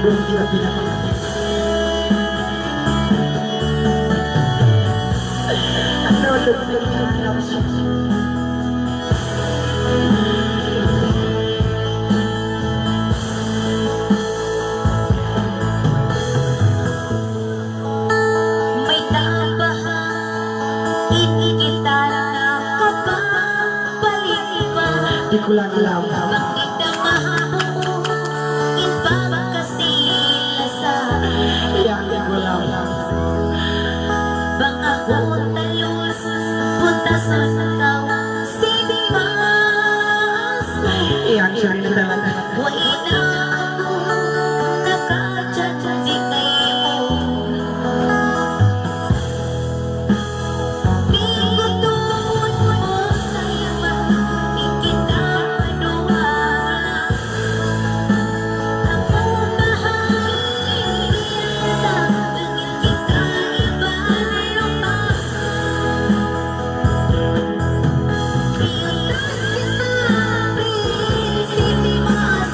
belum sudah tidak may tabahan ini kita nakapabalik pa di kulang alam bakit ang mahabuo ipagkasilasan yang di kulang bang ako talos punta sa sakaw sinimas yang sering talaga wala ako nakachadya kayo Mingutun mo sa'yo ba ikita manuwa ako mahalin sa langit kita iba meron pa Piutas kita sinimas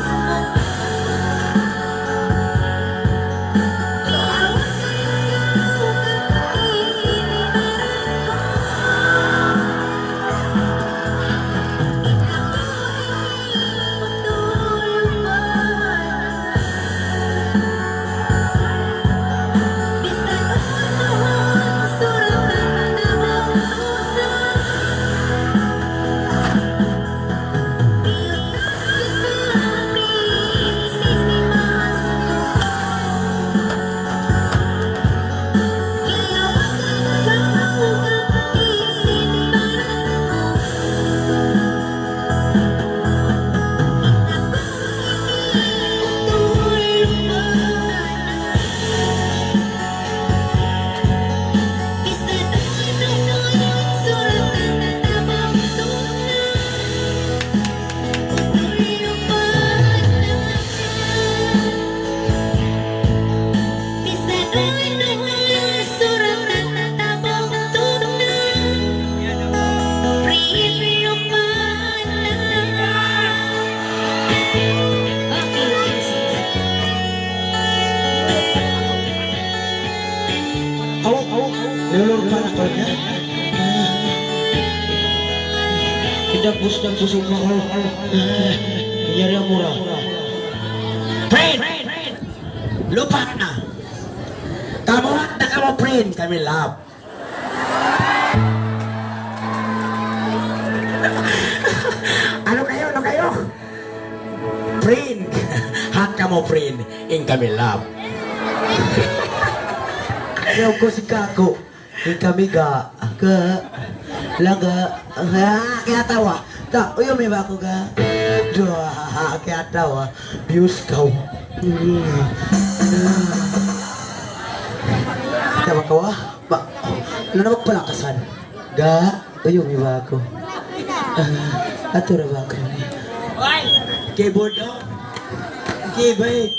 mo lulur pa na ko niya Dagos mo Nyari ang mura friend lupa na kamuhat na ka mo friend kami love ano kayo friend hat ka mo friend in kami love Ayaw ko si Kako Yung kami ga Laga Kaya tawa Uyo may bako ga Kaya tawa Bius kau Tawa kawa Ano na magpalakasan Ga Uyo may bako Ato na bako keyboard no keyboard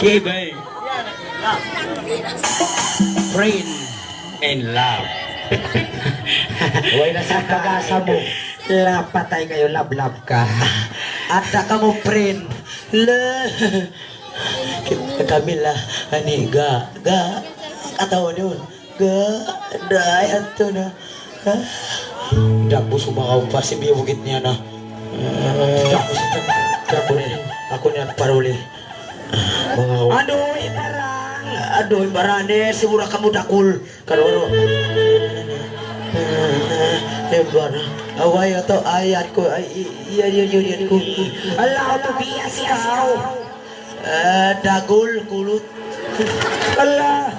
Giving. Friend and love. Huwag na sa pag-asa mo. Lapatay kayo, love ka. At ka mo, friend. Camila, ani, ga. Kataon yun. Ga, day, ato na. Dapo sumakaw pa si bibugit niya na. Dapo niya. Ako niya paruli. Adoy, barang. Adoy, barane. Sigura ka mo dakol. Karoro. Barang. Away ato, ayat ko. Yan ko. Ala, ito biya siyaw. Dagol, kulot. Ala,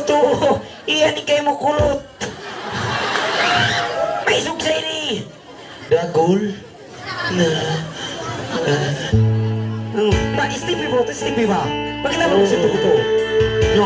ito. Iyan ikay mo kulot. May suksay ni. Dagol. Stippy ba? Bakit naman ko sa ito? No.